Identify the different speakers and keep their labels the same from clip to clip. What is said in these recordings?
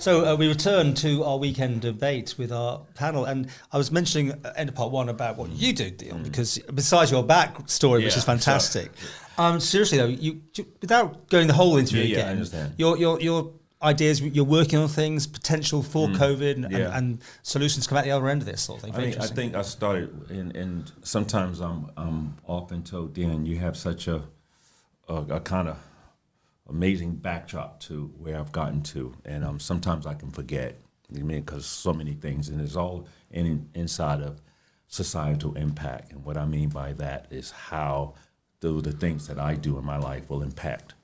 Speaker 1: So we return to our weekend debate with our panel, and I was mentioning at the end of part one about what you do, Dion, because besides your backstory, which is fantastic, seriously though, you without going the whole interview again,
Speaker 2: I understand.
Speaker 1: Your ideas, you're working on things, potential for COVID and solutions come out the other end of this sort of thing.
Speaker 2: I think I started, and sometimes I'm often told, Dan, you have such a kind of amazing backdrop to where I've gotten to, and sometimes I can forget, because so many things, and it's all inside of societal impact. And what I mean by that is how the things that I do in my life will impact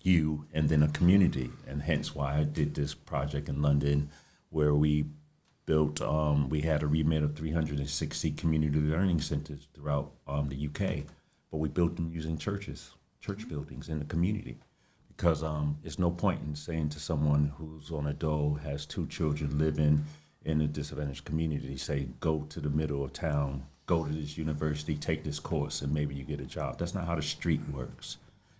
Speaker 2: you and then a community, and hence why I did this project in London where we built, we had a remit of 360 community learning centers throughout the UK, but we built them using church buildings in the community, because it's no point in saying to someone who's on a dole, has 2 children living in a disadvantaged community, say, go to the middle of town, go to this university, take this course, and maybe you get a job. That's not how the street works.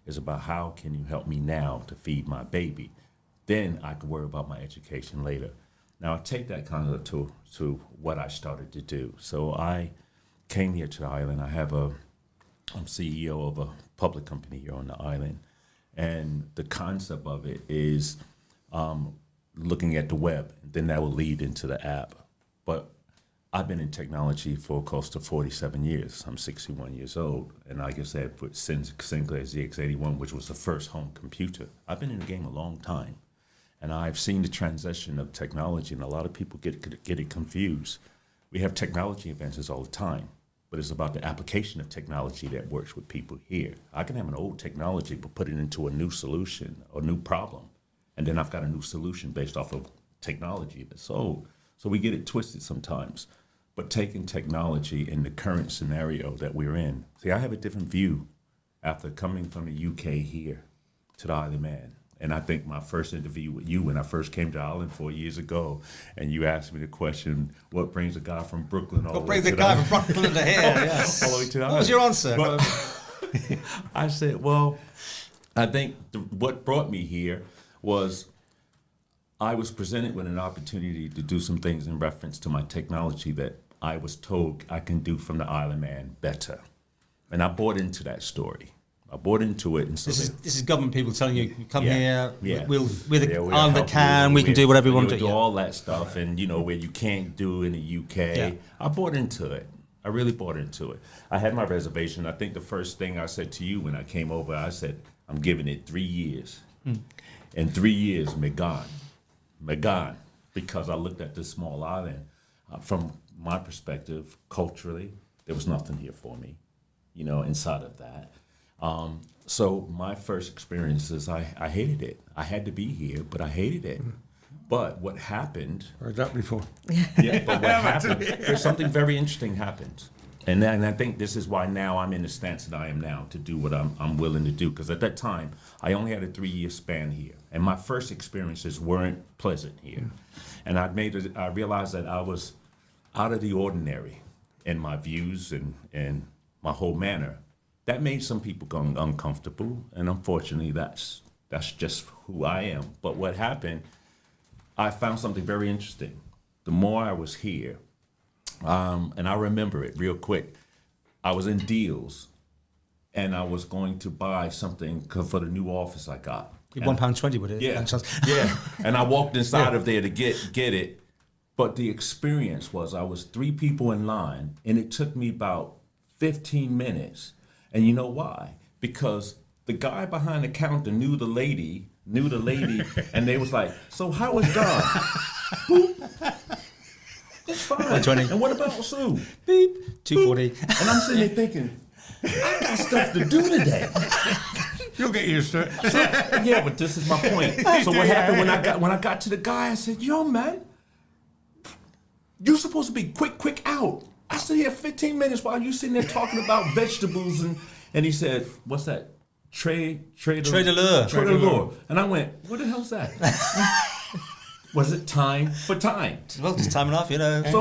Speaker 2: It's about how can you help me now to feed my baby? Then I can worry about my education later. Now I take that kind of to what I started to do. So I came here to the island. I'm CEO of a public company here on the island. And the concept of it is looking at the web, and then that will lead into the app. But I've been in technology for close to 47 years. I'm 61 years old. And like I said, since Sinclair's ZX81, which was the first home computer, I've been in the game a long time. And I've seen the transition of technology, and a lot of people get it confused. We have technology advances all the time, but it's about the application of technology that works with people here. I can have an old technology, but put it into a new solution or new problem. And then I've got a new solution based off of technology that's old. So we get it twisted sometimes. But taking technology in the current scenario that we're in, see, I have a different view after coming from the UK here to the Isle of Man. And I think my first interview with you when I first came to Ireland 4 years ago, and you asked me the question, what brings a guy from Brooklyn all the way to the
Speaker 1: guy from Brooklyn to here? Yes.
Speaker 2: All the way to the
Speaker 1: What was your answer?
Speaker 2: But, I said, well, I think what brought me here was I was presented with an opportunity to do some things in reference to my technology that I was told I can do from the Isle of Man better. And I bought into that story. I bought into it. And so
Speaker 1: this is government people telling you, come here, we're the
Speaker 2: we'll
Speaker 1: island that can, we can do whatever we want to do.
Speaker 2: All that stuff, and where you can't do in the UK. Yeah. I bought into it. I really bought into it. I had my reservation. I think the first thing I said to you when I came over, I said, I'm giving it 3 years. In 3 years, me gone, because I looked at this small island. From my perspective, culturally, there was nothing here for me, inside of that. So my first experience is I hated it. I had to be here, but I hated it. But what happened...
Speaker 3: Heard that before.
Speaker 2: Yeah, but what happened, there's something very interesting happened. And I think this is why now I'm in the stance that I am now to do what I'm willing to do. Because at that time, I only had a 3-year span here. And my first experiences weren't pleasant here. And I realized that I was out of the ordinary in my views and my whole manner. That made some people go uncomfortable. And unfortunately, that's just who I am. But what happened, I found something very interesting. The more I was here, and I remember it real quick. I was in deals, and I was going to buy something for the new office I got.
Speaker 1: £1.20 would it?
Speaker 2: Yeah, yeah. And I walked inside of there to get it. But the experience was I was 3 people in line, and it took me about 15 minutes. And you know why? Because the guy behind the counter knew the lady, and they was like, so how was Don? Boop. It's fine.
Speaker 1: 120.
Speaker 2: And what about Sue?
Speaker 1: Beep. 240.
Speaker 2: And I'm sitting there thinking, I got stuff to do today.
Speaker 3: You'll get used to it.
Speaker 2: So, yeah, but this is my point. So what happened when I got to the guy, I said, yo, man, you're supposed to be quick out. I sit here 15 minutes while you sitting there talking about vegetables, and he said, what's that? Trade allure. And I went, what the hell's that? Was it time for time?
Speaker 1: Well, it's time enough,
Speaker 2: relax.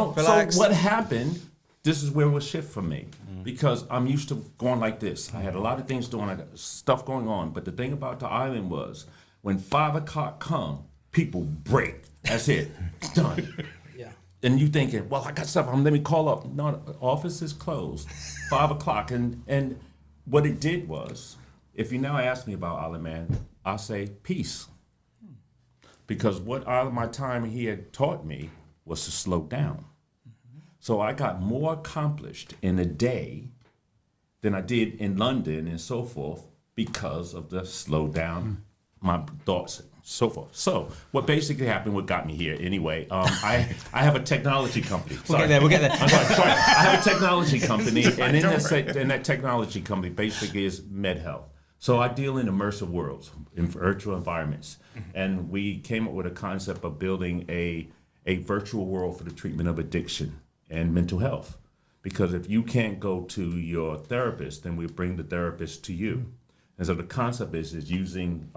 Speaker 2: So what happened, this is where it was shift for me. Because I'm used to going like this. I had a lot of things doing, I got stuff going on. But the thing about the island was, when 5 o'clock come, people break. That's it. Done.
Speaker 1: Yeah.
Speaker 2: And you thinking, well, I got stuff. Let me call up. No, the office is closed, 5 o'clock. And what it did was, if you now ask me about Island Man, I'll say peace. Because what all of my time he had taught me was to slow down. So I got more accomplished in a day than I did in London and so forth because of the slow down, my thoughts, so forth. So what basically happened, what got me here anyway, I have a technology company.
Speaker 1: We'll get there.
Speaker 2: I'm sorry. I have a technology company, and in that technology company basically is MedHealth. So I deal in immersive worlds, in virtual environments. And we came up with a concept of building a virtual world for the treatment of addiction and mental health. Because if you can't go to your therapist, then we bring the therapist to you. And so the concept is using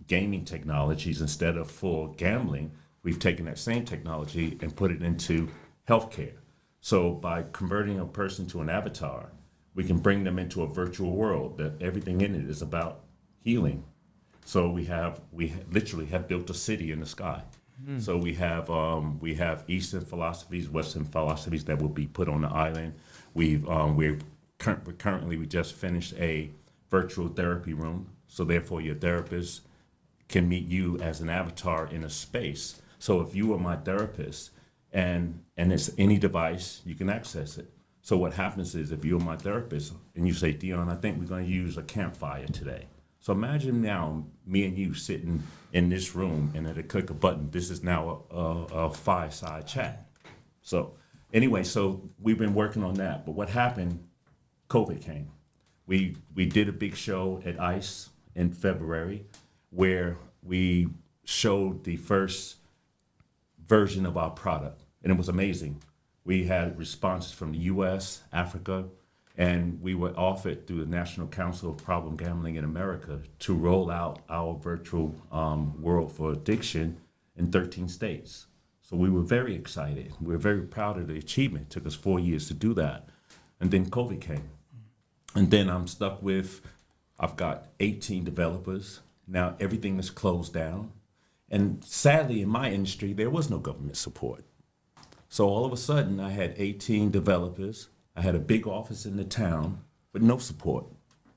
Speaker 2: gaming technologies instead of for gambling. We've taken that same technology and put it into healthcare. So by converting a person to an avatar, we can bring them into a virtual world that everything in it is about healing. So we literally have built a city in the sky. So we have Eastern philosophies, Western philosophies that will be put on the island. We just finished a virtual therapy room. So therefore your therapist can meet you as an avatar in a space. So if you are my therapist and it's any device, you can access it. So what happens is if you're my therapist and you say, Dion, I think we're going to use a campfire today. So imagine now me and you sitting in this room, and at a click of a button, this is now a fireside chat. So anyway, so we've been working on that. But what happened, COVID came. We did a big show at ICE in February where we showed the first version of our product, and it was amazing. We had responses from the U.S., Africa, and we were offered through the National Council of Problem Gambling in America to roll out our virtual world for addiction in 13 states. So we were very excited. We were very proud of the achievement. It took us 4 years to do that. And then COVID came. And then I'm stuck with, I've got 18 developers. Now everything is closed down. And sadly, in my industry, there was no government support. So all of a sudden, I had 18 developers. I had a big office in the town, but no support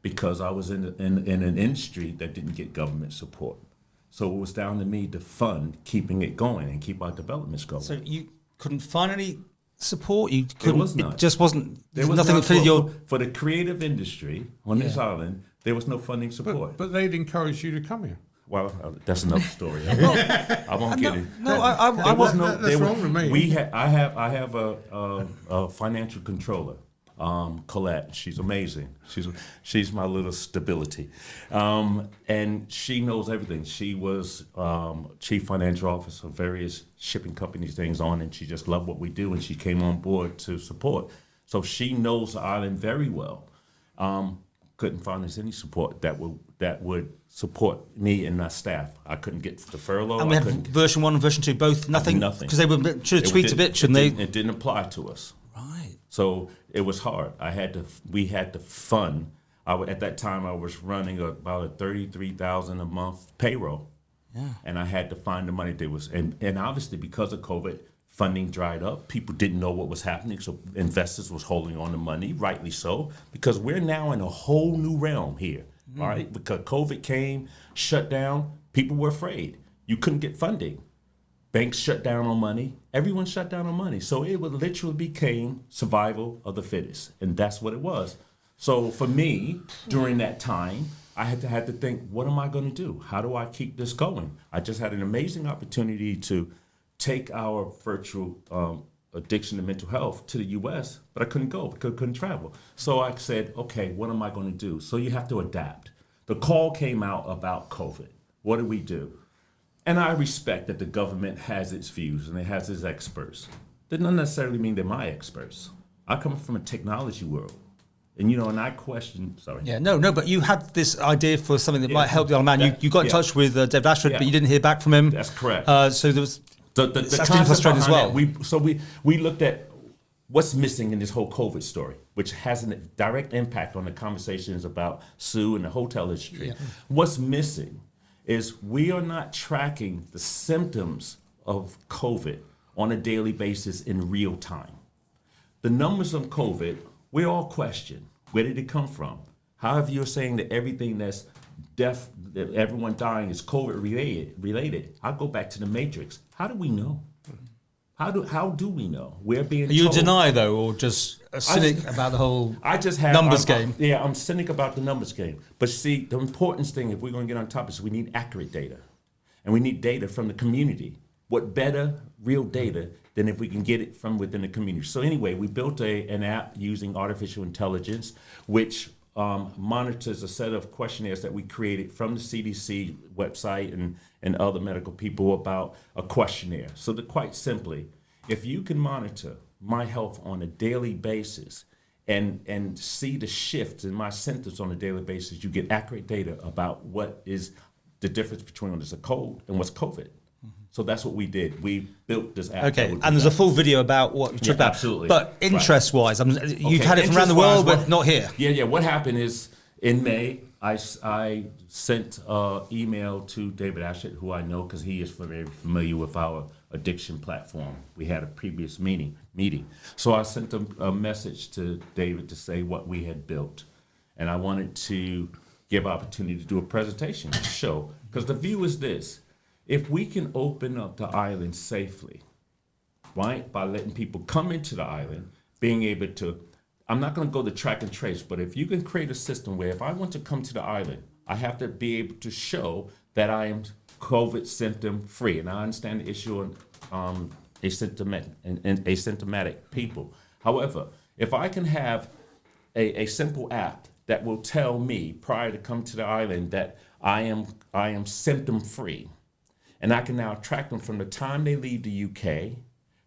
Speaker 2: because I was in an industry that didn't get government support. So it was down to me to fund keeping it going and keep our developments going.
Speaker 1: So you couldn't find any support? You couldn't,
Speaker 2: There was none.
Speaker 1: It just wasn't,
Speaker 2: There was
Speaker 1: nothing
Speaker 2: none
Speaker 1: that fitted your...
Speaker 2: for the creative industry on this island, there was no funding support.
Speaker 3: But they'd encourage you to come here.
Speaker 2: Well, that's another story. I won't get it.
Speaker 1: No, I
Speaker 2: There was
Speaker 1: wasn't...
Speaker 2: no.
Speaker 3: That's
Speaker 2: there was-
Speaker 3: wrong with me.
Speaker 2: We had. I have a financial controller, Colette. She's amazing. She's my little stability, and she knows everything. She was chief financial officer of various shipping companies, things on, and she just loved what we do, and she came on board to support. So she knows the island very well. Couldn't find us any support that would support me and my staff. I couldn't get the furlough.
Speaker 1: And we had version 1 and version 2, both nothing?
Speaker 2: Nothing.
Speaker 1: Because they were should have tweaked a bit, shouldn't they?
Speaker 2: It didn't apply to us.
Speaker 1: Right.
Speaker 2: So it was hard. We had to fund. At that time, I was running about a $33,000 a month payroll. Yeah. And I had to find the money. And obviously because of COVID, funding dried up. People didn't know what was happening, so investors was holding on to money, rightly so, because we're now in a whole new realm here, all right? Because COVID came, shut down, people were afraid. You couldn't get funding. Banks shut down on money. Everyone shut down on money. So it literally became survival of the fittest, and that's what it was. So for me, during that time, I had to think, what am I going to do? How do I keep this going? I just had an amazing opportunity to take our virtual addiction and mental health to the U.S., but I couldn't go because I couldn't travel. So I said, okay, what am I going to do? So you have to adapt. The call came out about COVID. What do we do? And I respect that the government has its views and it has its experts. That doesn't necessarily mean they're my experts. I come from a technology world. And, and I question, sorry.
Speaker 1: Yeah, no, but you had this idea for something that might help the other man. You got in touch with David Ashford, but you didn't hear back from him.
Speaker 2: That's correct.
Speaker 1: So there was...
Speaker 2: The concept
Speaker 1: frustrating as well.
Speaker 2: We looked at what's missing in this whole COVID story, which has a direct impact on the conversations about Sue and the hotel industry. Yeah. What's missing is we are not tracking the symptoms of COVID on a daily basis in real time. The numbers of COVID, we all question, where did it come from? However, you're saying that everything that's death, that everyone dying is COVID related. I go back to the Matrix. How do we know? How do we know? We're being
Speaker 1: Are you
Speaker 2: told.
Speaker 1: deny though, or just a cynic about the whole
Speaker 2: I just have
Speaker 1: numbers game?
Speaker 2: I'm cynic about the numbers game. But see, the important thing, if we're going to get on top, is we need accurate data, and we need data from the community. What better, real data than if we can get it from within the community? So anyway, we built an app using artificial intelligence, which monitors a set of questionnaires that we created from the CDC website and other medical people about a questionnaire. So quite simply, if you can monitor my health on a daily basis and see the shifts in my symptoms on a daily basis, you get accurate data about what is the difference between what's a cold and what's COVID. So that's what we did. We built this app.
Speaker 1: Okay, and there's a full video about what you talked about.
Speaker 2: Absolutely.
Speaker 1: But interest-wise, you've had it from around the world, but not here.
Speaker 2: Yeah. What happened is in May, I sent an email to David Ashett, who I know because he is very familiar with our addiction platform. We had a previous meeting. So I sent a message to David to say what we had built. And I wanted to give opportunity to do a presentation to show, because the view is this. If we can open up the island safely, right, by letting people come into the island, being able to, I'm not going to go to track and trace, but if you can create a system where if I want to come to the island, I have to be able to show that I am COVID symptom free. And I understand the issue on asymptomatic people. However, if I can have a simple app that will tell me prior to come to the island that I am symptom free, and I can now track them from the time they leave the UK,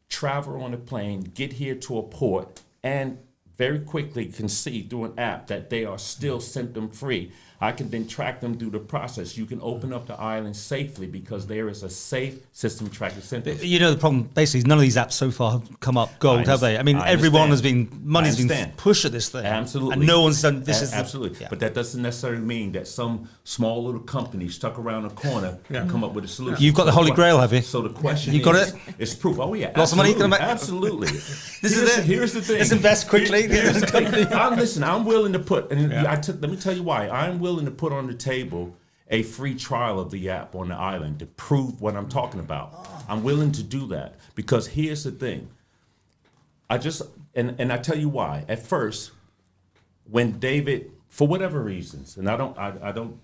Speaker 2: travel on a plane, get here to a port, and very quickly can see through an app that they are still symptom free. I can then track them through the process. You can open up the island safely because there is a safe system tracking symptoms.
Speaker 1: You know, the problem basically is none of these apps so far have come up gold, have they? I mean, everyone has been, money's been pushed at this thing.
Speaker 2: Absolutely.
Speaker 1: And no one's done, this is
Speaker 2: absolutely.
Speaker 1: Yeah.
Speaker 2: But that doesn't necessarily mean that some small little company stuck around a corner can come up with a solution.
Speaker 1: You've got the Holy Grail, have you?
Speaker 2: So the question
Speaker 1: you got it?
Speaker 2: Is proof. Oh yeah,
Speaker 1: Lots of money?
Speaker 2: Absolutely.
Speaker 1: This is it.
Speaker 2: Here's the thing.
Speaker 1: Let's invest quickly.
Speaker 2: Here's the thing. I'm willing to put, and let me tell you why. I'm willing to put on the table a free trial of the app on the island to prove what I'm talking about. I'm willing to do that because here's the thing. I tell you why. At first, when David, for whatever reasons, and I don't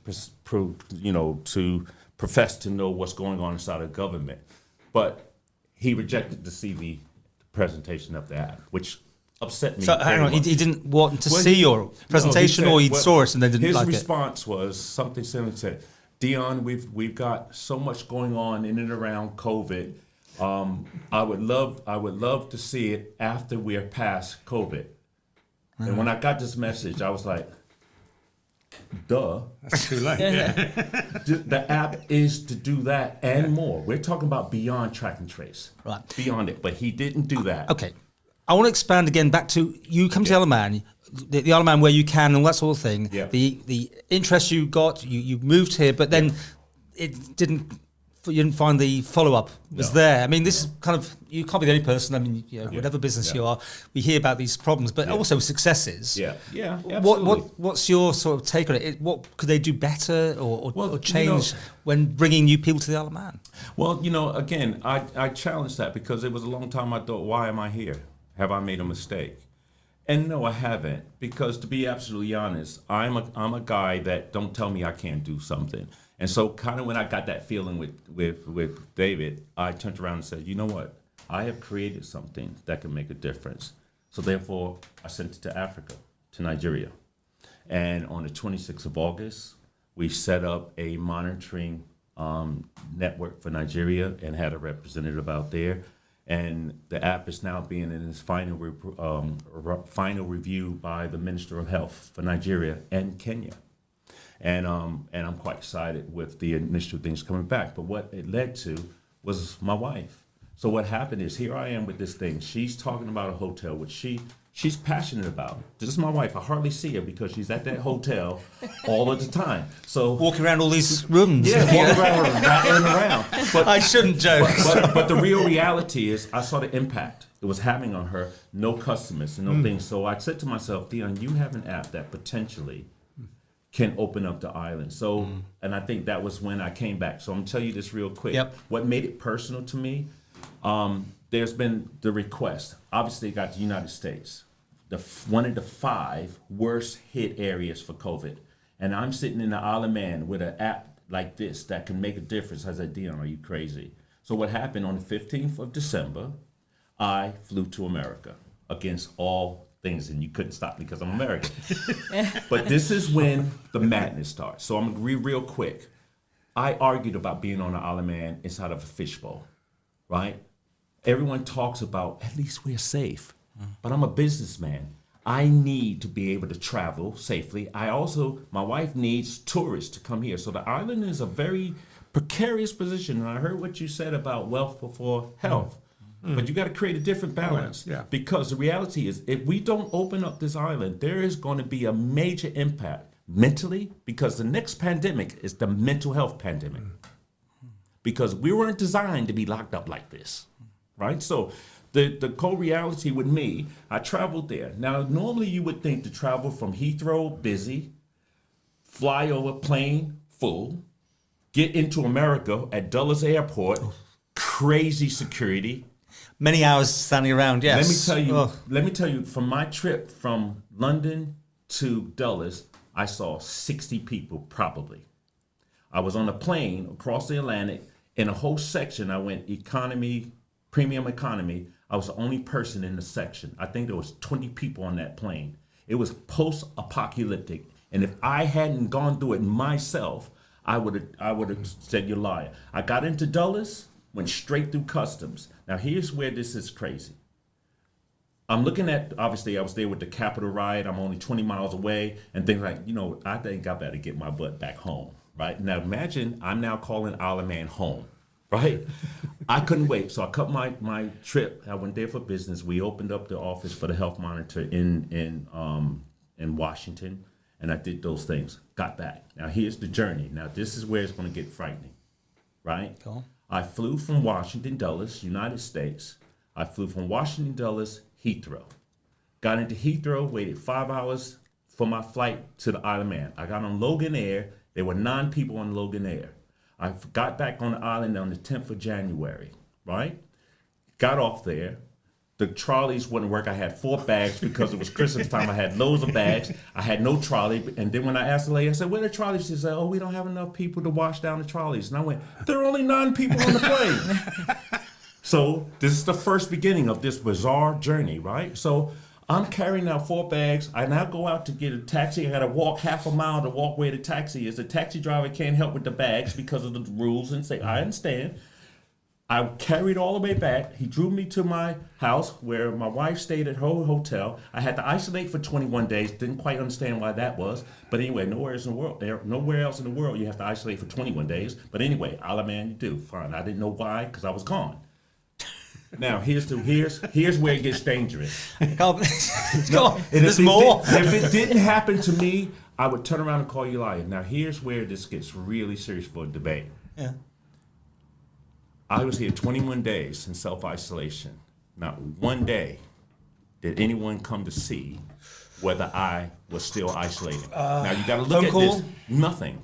Speaker 2: to profess to know what's going on inside of government, but he rejected the CV presentation of the app, which upset me.
Speaker 1: So hang on, he didn't want to see your presentation, or he saw it and then didn't like it?
Speaker 2: His response was something similar to, Dion, we've got so much going on in and around COVID. I would love to see it after we are past COVID. And when I got this message, I was like, duh.
Speaker 3: That's too late.
Speaker 2: The app is to do that and more. We're talking about beyond track and trace.
Speaker 1: Right.
Speaker 2: Beyond it. But he didn't do that.
Speaker 1: Okay. I want to expand again back to you come to the Isle of Man, the Isle of Man where you can and all that sort of thing.
Speaker 2: Yeah.
Speaker 1: The interest you got, you moved here, but then you didn't find the follow-up was there. I mean, this is kind of, you can't be the only person. I mean, whatever business you are, we hear about these problems, but also successes.
Speaker 2: Yeah, absolutely.
Speaker 1: What's your sort of take on it? What could they do better or change when bringing new people to the Isle of Man?
Speaker 2: Well, again, I challenge that because it was a long time I thought, why am I here? Have I made a mistake? And no, I haven't, because to be absolutely honest, I'm a guy that don't tell me I can't do something. And so kind of when I got that feeling with David, I turned around and said, you know what? I have created something that can make a difference. So therefore, I sent it to Africa, to Nigeria. And on the 26th of August, we set up a monitoring network for Nigeria and had a representative out there. And the app is now being in its final review by the Minister of Health for Nigeria and Kenya. And I'm quite excited with the initial things coming back. But what it led to was my wife. So what happened is, here I am with this thing. She's talking about a hotel, which she she's passionate about. This is my wife. I hardly see her because she's at that hotel all of the time. So
Speaker 1: walking around all these rooms.
Speaker 2: yeah, walking around, rattling around. But
Speaker 1: I shouldn't joke.
Speaker 2: but the real reality is, I saw the impact it was having on her. No customers and no things. So I said to myself, Dion, you have an app that potentially can open up the island. So, and I think that was when I came back. So I'm gonna tell you this real quick.
Speaker 1: Yep.
Speaker 2: What made it personal to me? There's been the request. Obviously, got the United States, one of the 5 worst hit areas for COVID. And I'm sitting in the Isle of Man with an app like this that can make a difference. I said, Dion, are you crazy? So what happened on the 15th of December, I flew to America against all things, and you couldn't stop me because I'm American. But this is when the madness starts. So I'm gonna read real quick. I argued about being on the Isle of Man inside of a fishbowl, right? Everyone talks about, at least we're safe. But I'm a businessman. I need to be able to travel safely. My wife needs tourists to come here. So the island is a very precarious position. And I heard what you said about wealth before health. But you got to create a different balance.
Speaker 3: Yeah.
Speaker 2: Because the reality is, if we don't open up this island, there is going to be a major impact mentally, because the next pandemic is the mental health pandemic. Because we weren't designed to be locked up like this. Right? So the co-reality with me, I traveled there. Now, normally you would think to travel from Heathrow, busy, fly over plane, full, get into America at Dulles Airport, crazy security.
Speaker 1: Many hours standing around, yes.
Speaker 2: Let me tell you, from my trip from London to Dulles, I saw 60 people probably. I was on a plane across the Atlantic. In a whole section, I went economy, premium economy. I was the only person in the section. I think there was 20 people on that plane. It was post-apocalyptic. And if I hadn't gone through it myself, I would have said you're lying. I got into Dulles, went straight through customs. Now here's where this is crazy. I'm looking at, obviously I was there with the Capitol riot. I'm only 20 miles away and things like, I think I better get my butt back home, right? Now imagine I'm now calling Isle of Man home. Right? I couldn't wait. So I cut my trip. I went there for business. We opened up the office for the health monitor in Washington, and I did those things. Got back. Now here's the journey. Now this is where it's going to get frightening. Right?
Speaker 1: Cool.
Speaker 2: I flew from Washington Dulles, United States. I flew from Washington Dulles, Heathrow. Got into Heathrow, waited 5 hours for my flight to the Isle of Man. I got on Logan Air. There were 9 people on Logan Air. I got back on the island on the 10th of January, right? Got off there. The trolleys wouldn't work. I had 4 bags because it was Christmas time. I had loads of bags. I had no trolley. And then when I asked the lady, I said, where are the trolleys? She said, oh, we don't have enough people to wash down the trolleys. And I went, there are only 9 people on the plane. So this is the first beginning of this bizarre journey, right? So I'm carrying out 4 bags. I now go out to get a taxi. I got to walk half a mile to walk where the taxi is. The taxi driver can't help with the bags because of the rules and say, I understand. I carried all the way back. He drew me to my house where my wife stayed at her hotel. I had to isolate for 21 days. Didn't quite understand why that was. But anyway, nowhere else in the world you have to isolate for 21 days. But anyway, Isle of Man, you do. Fine. I didn't know why because I was gone. Now here's where it gets dangerous.
Speaker 1: There's more.
Speaker 2: If it didn't happen to me, I would turn around and call you liar. Now here's where this gets really serious for a debate.
Speaker 1: Yeah.
Speaker 2: I was here 21 days in self-isolation. Not one day did anyone come to see whether I was still isolated. Now you got to look at this. Nothing.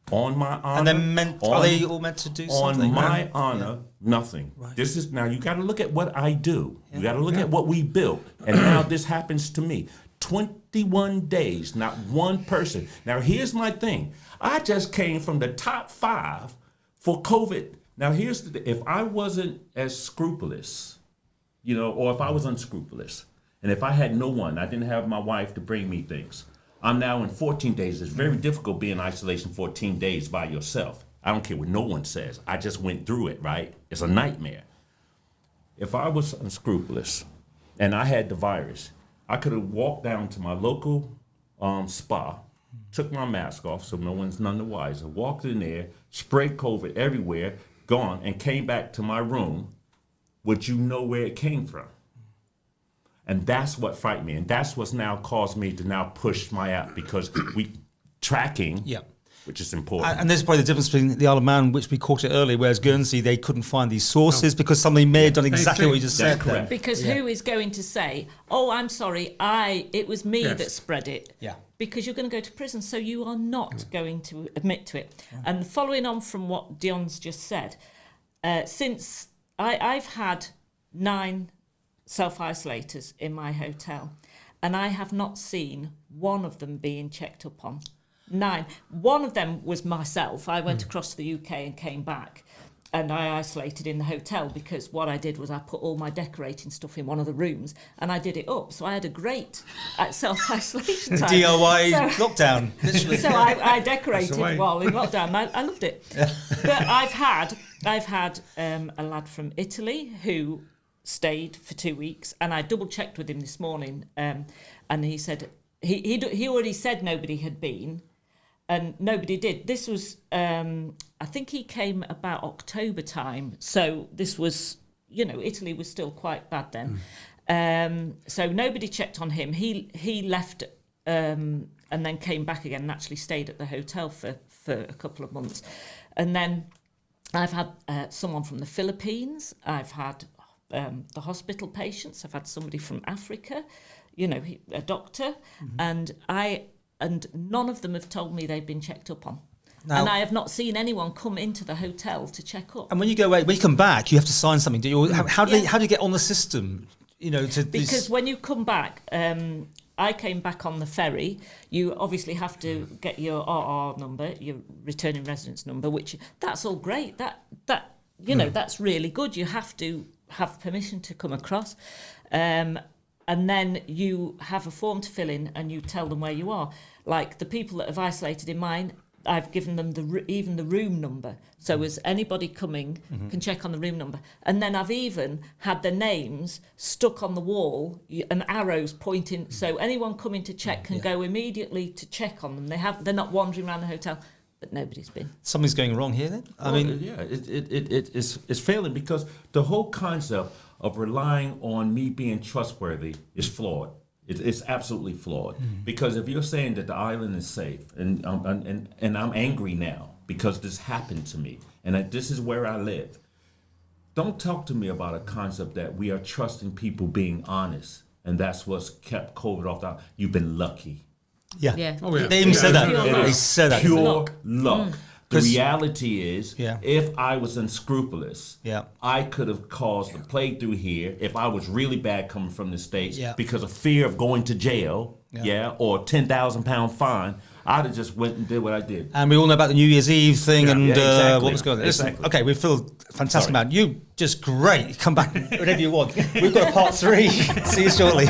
Speaker 2: On my honor.
Speaker 1: And then are they all meant to do something?
Speaker 2: On my honor, nothing. Right. This is now you got to look at what I do. Yeah. You got to look at what we built, and now this happens to me. 21 days, not one person. Now here's my thing. I just came from the top 5 for COVID. Now here's if I wasn't as scrupulous, or if I was unscrupulous, and if I had no one, I didn't have my wife to bring me things. I'm now in 14 days. It's very difficult being in isolation 14 days by yourself. I don't care what no one says. I just went through it, right? It's a nightmare. If I was unscrupulous and I had the virus, I could have walked down to my local spa, took my mask off so no one's none the wiser, walked in there, sprayed COVID everywhere, gone, and came back to my room. Would you know where it came from? And that's what frightened me. And that's what's now caused me to now push my app, because we tracking, which is important.
Speaker 1: And there's probably the difference between the Isle of Man, which we caught it earlier, whereas Guernsey, they couldn't find these sources because somebody may have done exactly what you just said.
Speaker 2: Correct.
Speaker 4: Because who is going to say, "Oh, I'm sorry, it was me that spread it"?
Speaker 1: Yeah.
Speaker 4: Because you're going to go to prison, so you are not going to admit to it. And following on from what Dion's just said, since I've had 9 self-isolators in my hotel, and I have not seen one of them being checked up on. 9. One of them was myself. I went across to the UK and came back, and I isolated in the hotel, because what I did was I put all my decorating stuff in one of the rooms and I did it up. So I had a great self-isolation time.
Speaker 1: DIY lockdown, literally.
Speaker 4: So I decorated while in lockdown. I loved it. But I've had a lad from Italy who stayed for 2 weeks, and I double checked with him this morning, and he said he already said nobody had been, and nobody did. This was I think he came about October time, so this was, Italy was still quite bad then. So nobody checked on him. He left and then came back again and actually stayed at the hotel for a couple of months. And then I've had someone from the Philippines. I've had the hospital patients. I've had somebody from Africa, a doctor, and none of them have told me they've been checked up on. Now, and I have not seen anyone come into the hotel to check up.
Speaker 1: And when you go away, when you come back, you have to sign something. Do you? How do you get on the system?
Speaker 4: Because when you come back, I came back on the ferry. You obviously have to get your RR number, your returning residence number, which that's all great. That's really good. You have to have permission to come across. And then you have a form to fill in and you tell them where you are. Like the people that have isolated in mine, I've given them even the room number. So as anybody coming can check on the room number. And then I've even had their names stuck on the wall and arrows pointing. So anyone coming to check can go immediately to check on them. They're not wandering around the hotel, but nobody's been.
Speaker 1: Something's going wrong here then?
Speaker 2: It's failing, because the whole concept of relying on me being trustworthy is flawed. It's absolutely flawed, because if you're saying that the island is safe, and I'm angry now because this happened to me, and that this is where I live, don't talk to me about a concept that we are trusting people being honest, and that's what's kept COVID off the. You've been lucky.
Speaker 1: Yeah.
Speaker 3: Oh, yeah.
Speaker 1: They even said that.
Speaker 4: Pure
Speaker 1: They said that.
Speaker 2: Pure luck. The reality is,
Speaker 1: Yeah.
Speaker 2: if I was unscrupulous,
Speaker 1: Yeah.
Speaker 2: I could have caused the plague through here if I was really bad coming from the States because of fear of going to jail, or £10,000 fine. I'd have just went and did what I did.
Speaker 1: And we all know about the New Year's Eve thing
Speaker 2: exactly.
Speaker 1: What was going on. Listen,
Speaker 2: Exactly.
Speaker 1: okay, we feel fantastic, man. You just great. Come back whenever you want. We've got a part 3. See you shortly.